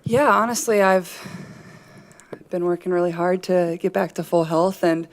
Yeah, honestly, I've been working really hard to get back to full health, and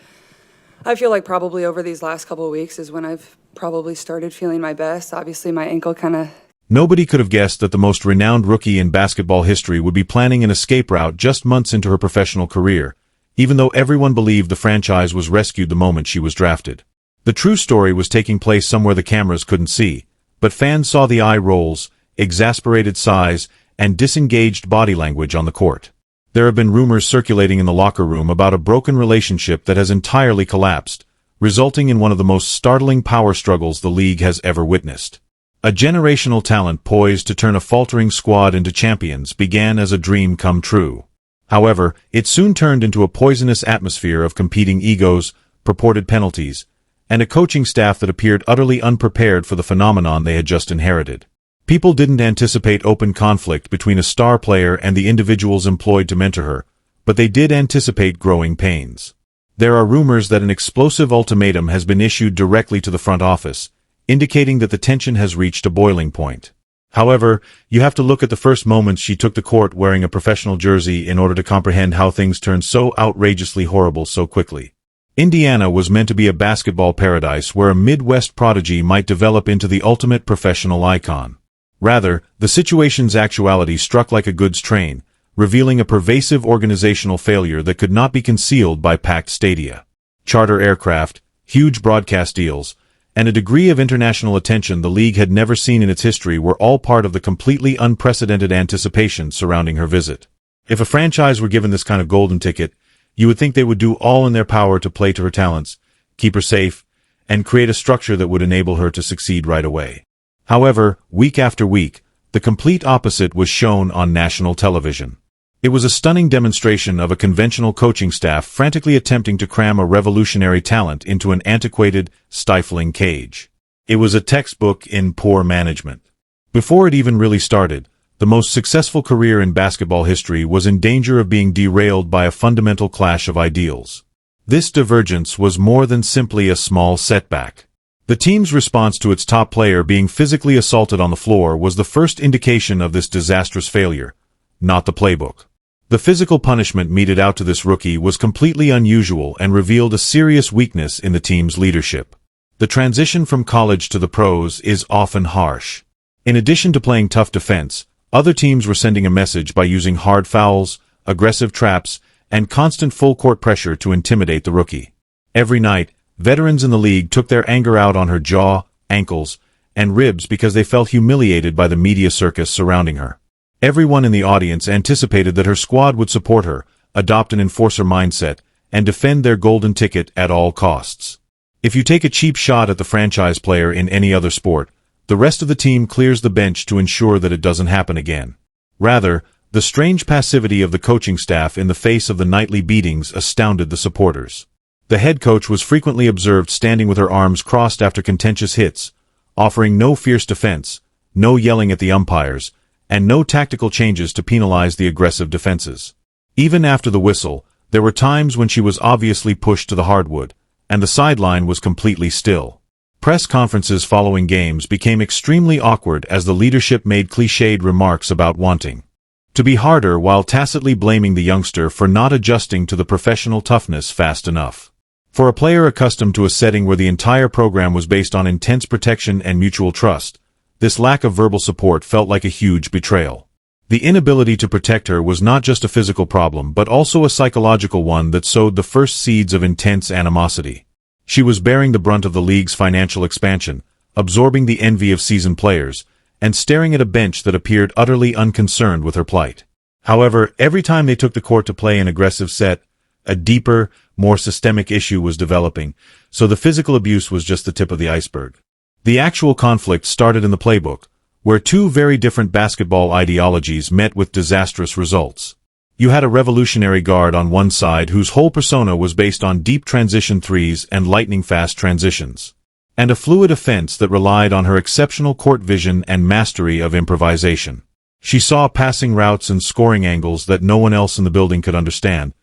I feel like probably over these last couple of weeks is when I've probably started feeling my best. Obviously, my ankle kind of. Nobody could have guessed that the most renowned rookie in basketball history would be planning an escape route just months into her professional career, even though everyone believed the franchise was rescued the moment she was drafted. The true story was taking place somewhere the cameras couldn't see, but fans saw the eye rolls, exasperated sighs, and disengaged body language on the court. There have been rumors circulating in the locker room about a broken relationship that has entirely collapsed, resulting in one of the most startling power struggles the league has ever witnessed. A generational talent poised to turn a faltering squad into champions began as a dream come true. However, it soon turned into a poisonous atmosphere of competing egos, purported penalties, and a coaching staff that appeared utterly unprepared for the phenomenon they had just inherited. People didn't anticipate open conflict between a star player and the individuals employed to mentor her, but they did anticipate growing pains. There are rumors that an explosive ultimatum has been issued directly to the front office, indicating that the tension has reached a boiling point. However, you have to look at the first moments she took the court wearing a professional jersey in order to comprehend how things turned so outrageously horrible so quickly. Indiana was meant to be a basketball paradise where a Midwest prodigy might develop into the ultimate professional icon. Rather, the situation's actuality struck like a goods train, revealing a pervasive organizational failure that could not be concealed by packed stadia. Charter aircraft, huge broadcast deals, and a degree of international attention the league had never seen in its history were all part of the completely unprecedented anticipation surrounding her visit. If a franchise were given this kind of golden ticket, you would think they would do all in their power to play to her talents, keep her safe, and create a structure that would enable her to succeed right away. However, week after week, the complete opposite was shown on national television. It was a stunning demonstration of a conventional coaching staff frantically attempting to cram a revolutionary talent into an antiquated, stifling cage. It was a textbook in poor management. Before it even really started, the most successful career in basketball history was in danger of being derailed by a fundamental clash of ideals. This divergence was more than simply a small setback. The team's response to its top player being physically assaulted on the floor was the first indication of this disastrous failure, not the playbook. The physical punishment meted out to this rookie was completely unusual and revealed a serious weakness in the team's leadership. The transition from college to the pros is often harsh. In addition to playing tough defense, other teams were sending a message by using hard fouls, aggressive traps, and constant full-court pressure to intimidate the rookie. Every night, veterans in the league took their anger out on her jaw, ankles, and ribs because they felt humiliated by the media circus surrounding her. Everyone in the audience anticipated that her squad would support her, adopt an enforcer mindset, and defend their golden ticket at all costs. If you take a cheap shot at the franchise player in any other sport, the rest of the team clears the bench to ensure that it doesn't happen again. Rather, the strange passivity of the coaching staff in the face of the nightly beatings astounded the supporters. The head coach was frequently observed standing with her arms crossed after contentious hits, offering no fierce defense, no yelling at the umpires, and no tactical changes to penalize the aggressive defenses. Even after the whistle, there were times when she was obviously pushed to the hardwood, and the sideline was completely still. Press conferences following games became extremely awkward as the leadership made cliched remarks about wanting to be harder while tacitly blaming the youngster for not adjusting to the professional toughness fast enough. For a player accustomed to a setting where the entire program was based on intense protection and mutual trust, this lack of verbal support felt like a huge betrayal. The inability to protect her was not just a physical problem but also a psychological one that sowed the first seeds of intense animosity. She was bearing the brunt of the league's financial expansion, absorbing the envy of seasoned players, and staring at a bench that appeared utterly unconcerned with her plight. However, every time they took the court to play an aggressive set, a deeper, more systemic issue was developing, so the physical abuse was just the tip of the iceberg. The actual conflict started in the playbook, where two very different basketball ideologies met with disastrous results. You had a revolutionary guard on one side whose whole persona was based on deep transition threes and lightning-fast transitions, and a fluid offense that relied on her exceptional court vision and mastery of improvisation. She saw passing routes and scoring angles that no one else in the building could understand,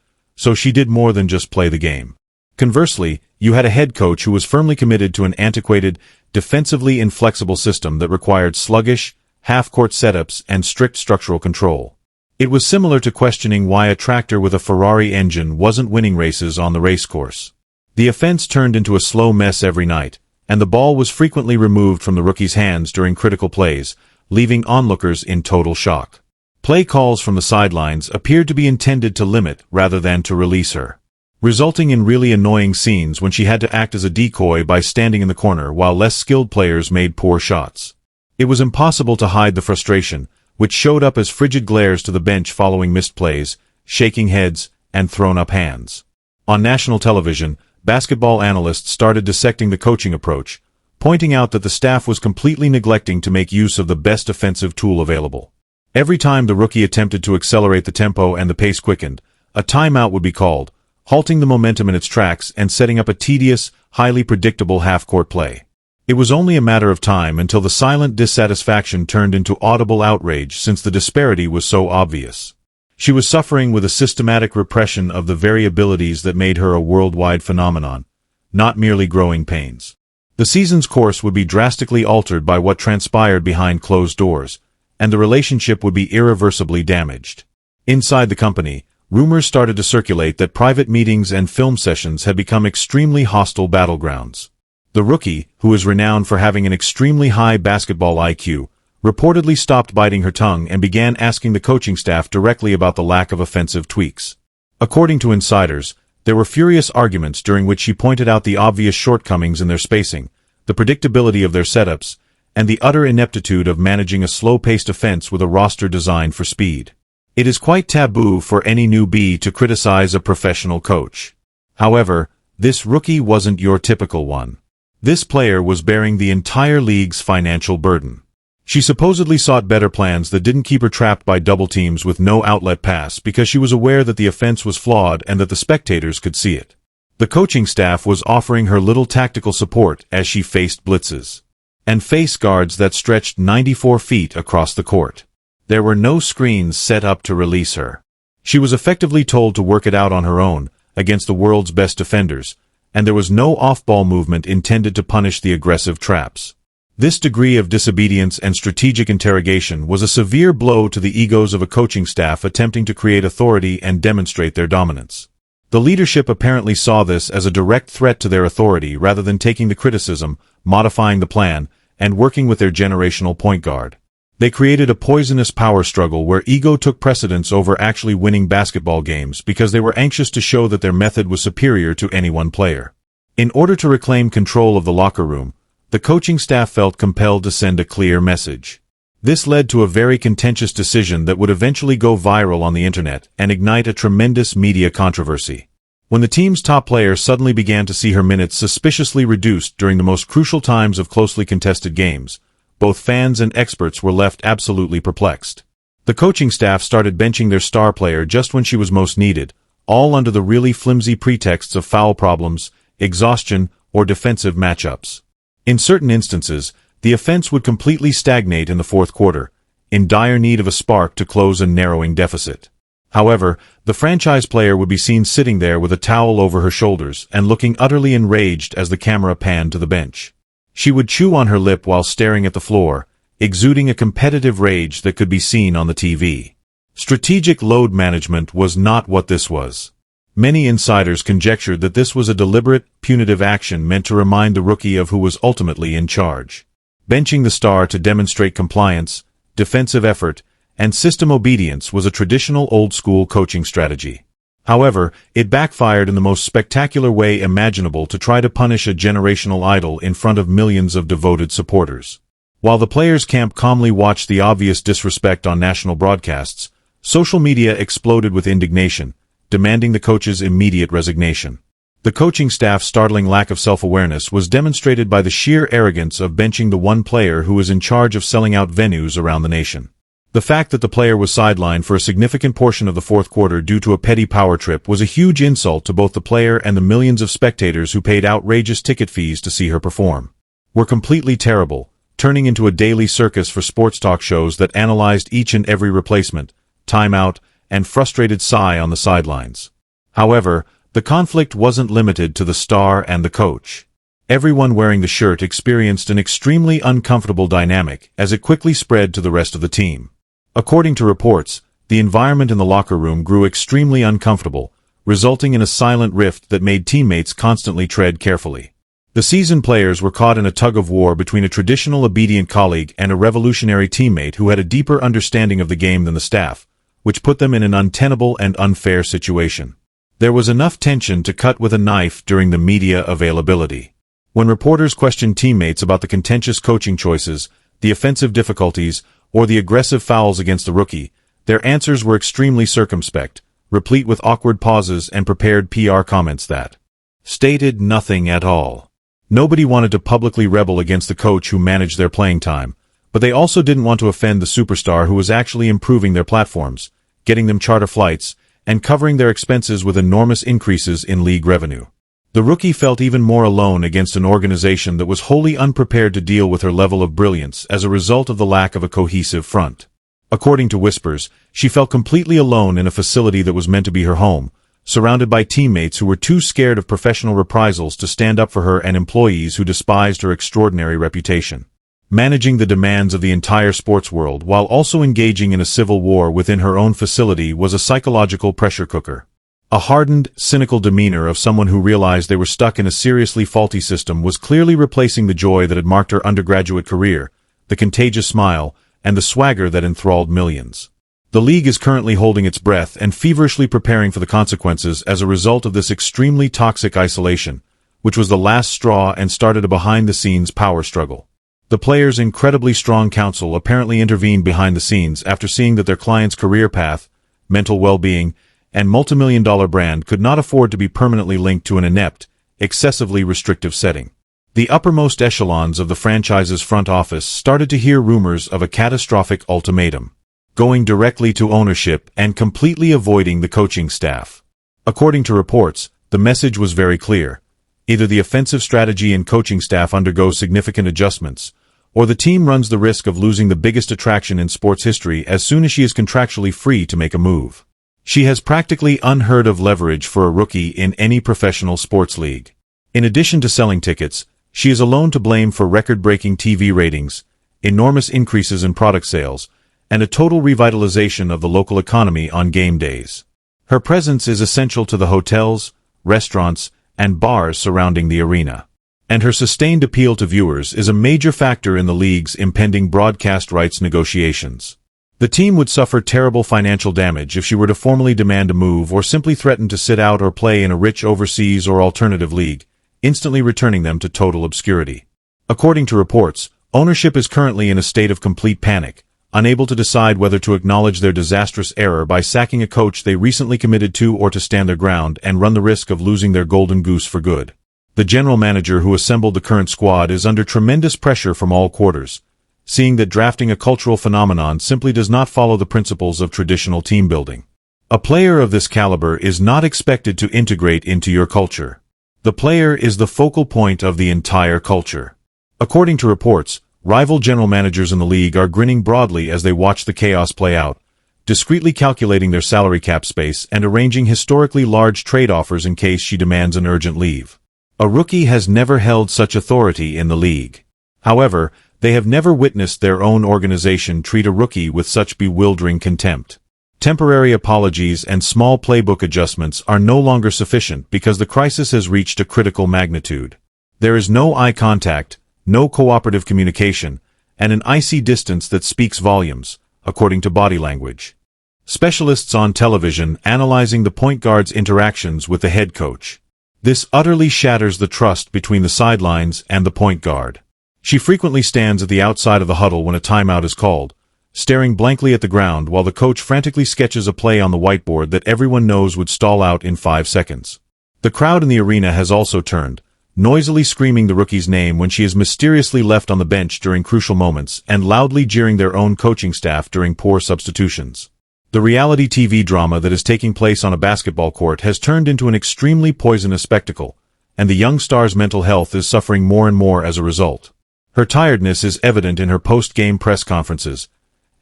so she did more than just play the game. Conversely, you had a head coach who was firmly committed to an antiquated, defensively inflexible system that required sluggish, half-court setups and strict structural control. It was similar to questioning why a tractor with a Ferrari engine wasn't winning races on the racecourse. The offense turned into a slow mess every night, and the ball was frequently removed from the rookie's hands during critical plays, leaving onlookers in total shock. Play calls from the sidelines appeared to be intended to limit rather than to release her, resulting in really annoying scenes when she had to act as a decoy by standing in the corner while less skilled players made poor shots. It was impossible to hide the frustration, which showed up as frigid glares to the bench following missed plays, shaking heads, and thrown-up hands. On national television, basketball analysts started dissecting the coaching approach, pointing out that the staff was completely neglecting to make use of the best offensive tool available. Every time the rookie attempted to accelerate the tempo and the pace quickened, a timeout would be called, halting the momentum in its tracks and setting up a tedious, highly predictable half-court play. It was only a matter of time until the silent dissatisfaction turned into audible outrage since the disparity was so obvious. She was suffering with a systematic repression of the variabilities that made her a worldwide phenomenon, not merely growing pains. The season's course would be drastically altered by what transpired behind closed doors, and the relationship would be irreversibly damaged. Inside the company, rumors started to circulate that private meetings and film sessions had become extremely hostile battlegrounds. The rookie, who is renowned for having an extremely high basketball IQ, reportedly stopped biting her tongue and began asking the coaching staff directly about the lack of offensive tweaks. According to insiders, there were furious arguments during which she pointed out the obvious shortcomings in their spacing, the predictability of their setups, and the utter ineptitude of managing a slow-paced offense with a roster designed for speed. It is quite taboo for any newbie to criticize a professional coach. However, this rookie wasn't your typical one. This player was bearing the entire league's financial burden. She supposedly sought better plans that didn't keep her trapped by double teams with no outlet pass because she was aware that the offense was flawed and that the spectators could see it. The coaching staff was offering her little tactical support as she faced blitzes and face guards that stretched 94 feet across the court. There were no screens set up to release her. She was effectively told to work it out on her own against the world's best defenders, and there was no off-ball movement intended to punish the aggressive traps. This degree of disobedience and strategic interrogation was a severe blow to the egos of a coaching staff attempting to create authority and demonstrate their dominance. The leadership apparently saw this as a direct threat to their authority rather than taking the criticism, modifying the plan, and working with their generational point guard. They created a poisonous power struggle where ego took precedence over actually winning basketball games because they were anxious to show that their method was superior to any one player. In order to reclaim control of the locker room, the coaching staff felt compelled to send a clear message. This led to a very contentious decision that would eventually go viral on the internet and ignite a tremendous media controversy. When the team's top player suddenly began to see her minutes suspiciously reduced during the most crucial times of closely contested games, both fans and experts were left absolutely perplexed. The coaching staff started benching their star player just when she was most needed, all under the really flimsy pretexts of foul problems, exhaustion, or defensive matchups. In certain instances, the offense would completely stagnate in the fourth quarter, in dire need of a spark to close a narrowing deficit. However, the franchise player would be seen sitting there with a towel over her shoulders and looking utterly enraged as the camera panned to the bench. She would chew on her lip while staring at the floor, exuding a competitive rage that could be seen on the TV. Strategic load management was not what this was. Many insiders conjectured that this was a deliberate, punitive action meant to remind the rookie of who was ultimately in charge. Benching the star to demonstrate compliance, defensive effort, and system obedience was a traditional old-school coaching strategy. However, it backfired in the most spectacular way imaginable to try to punish a generational idol in front of millions of devoted supporters. While the players' camp calmly watched the obvious disrespect on national broadcasts, social media exploded with indignation, demanding the coach's immediate resignation. The coaching staff's startling lack of self-awareness was demonstrated by the sheer arrogance of benching the one player who was in charge of selling out venues around the nation. The fact that the player was sidelined for a significant portion of the fourth quarter due to a petty power trip was a huge insult to both the player and the millions of spectators who paid outrageous ticket fees to see her perform. Were completely terrible, turning into a daily circus for sports talk shows that analyzed each and every replacement, timeout, and frustrated sigh on the sidelines. However, the conflict wasn't limited to the star and the coach. Everyone wearing the shirt experienced an extremely uncomfortable dynamic as it quickly spread to the rest of the team. According to reports, the environment in the locker room grew extremely uncomfortable, resulting in a silent rift that made teammates constantly tread carefully. The seasoned players were caught in a tug-of-war between a traditional obedient colleague and a revolutionary teammate who had a deeper understanding of the game than the staff, which put them in an untenable and unfair situation. There was enough tension to cut with a knife during the media availability. When reporters questioned teammates about the contentious coaching choices, the offensive difficulties, or the aggressive fouls against the rookie, their answers were extremely circumspect, replete with awkward pauses and prepared PR comments that stated nothing at all. Nobody wanted to publicly rebel against the coach who managed their playing time, but they also didn't want to offend the superstar who was actually improving their platforms, getting them charter flights, and covering their expenses with enormous increases in league revenue. The rookie felt even more alone against an organization that was wholly unprepared to deal with her level of brilliance as a result of the lack of a cohesive front. According to whispers, she felt completely alone in a facility that was meant to be her home, surrounded by teammates who were too scared of professional reprisals to stand up for her and employees who despised her extraordinary reputation. Managing the demands of the entire sports world while also engaging in a civil war within her own facility was a psychological pressure cooker. A hardened, cynical demeanor of someone who realized they were stuck in a seriously faulty system was clearly replacing the joy that had marked her undergraduate career, the contagious smile, and the swagger that enthralled millions. The league is currently holding its breath and feverishly preparing for the consequences as a result of this extremely toxic isolation, which was the last straw and started a behind-the-scenes power struggle. The players' incredibly strong counsel apparently intervened behind the scenes after seeing that their client's career path, mental well-being, and multimillion-dollar brand could not afford to be permanently linked to an inept, excessively restrictive setting. The uppermost echelons of the franchise's front office started to hear rumors of a catastrophic ultimatum, going directly to ownership and completely avoiding the coaching staff. According to reports, the message was very clear. Either the offensive strategy and coaching staff undergo significant adjustments, or the team runs the risk of losing the biggest attraction in sports history as soon as she is contractually free to make a move. She has practically unheard of leverage for a rookie in any professional sports league. In addition to selling tickets, she is alone to blame for record-breaking TV ratings, enormous increases in product sales, and a total revitalization of the local economy on game days. Her presence is essential to the hotels, restaurants, and bars surrounding the arena. And her sustained appeal to viewers is a major factor in the league's impending broadcast rights negotiations. The team would suffer terrible financial damage if she were to formally demand a move or simply threaten to sit out or play in a rich overseas or alternative league, instantly returning them to total obscurity. According to reports, ownership is currently in a state of complete panic, unable to decide whether to acknowledge their disastrous error by sacking a coach they recently committed to or to stand their ground and run the risk of losing their golden goose for good. The general manager who assembled the current squad is under tremendous pressure from all quarters, seeing that drafting a cultural phenomenon simply does not follow the principles of traditional team building. A player of this caliber is not expected to integrate into your culture. The player is the focal point of the entire culture. According to reports, rival general managers in the league are grinning broadly as they watch the chaos play out, discreetly calculating their salary cap space and arranging historically large trade offers in case she demands an urgent leave. A rookie has never held such authority in the league. However, they have never witnessed their own organization treat a rookie with such bewildering contempt. Temporary apologies and small playbook adjustments are no longer sufficient because the crisis has reached a critical magnitude. There is no eye contact, no cooperative communication, and an icy distance that speaks volumes, according to body language. Specialists on television analyzing the point guard's interactions with the head coach. This utterly shatters the trust between the sidelines and the point guard. She frequently stands at the outside of the huddle when a timeout is called, staring blankly at the ground while the coach frantically sketches a play on the whiteboard that everyone knows would stall out in 5 seconds. The crowd in the arena has also turned, noisily screaming the rookie's name when she is mysteriously left on the bench during crucial moments and loudly jeering their own coaching staff during poor substitutions. The reality TV drama that is taking place on a basketball court has turned into an extremely poisonous spectacle, and the young star's mental health is suffering more and more as a result. Her tiredness is evident in her post-game press conferences,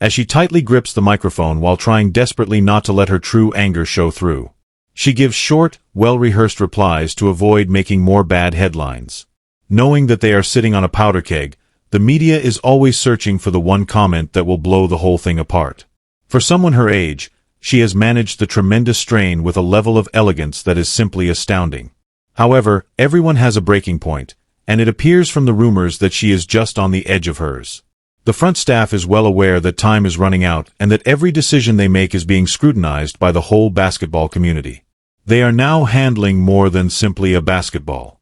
as she tightly grips the microphone while trying desperately not to let her true anger show through. She gives short, well-rehearsed replies to avoid making more bad headlines. Knowing that they are sitting on a powder keg, the media is always searching for the one comment that will blow the whole thing apart. For someone her age, She has managed the tremendous strain with a level of elegance that is simply astounding. However, everyone has a breaking point, and it appears from the rumors that she is just on the edge of hers. The front staff is well aware that time is running out and that every decision they make is being scrutinized by the whole basketball community. They are now handling more than simply a basketball.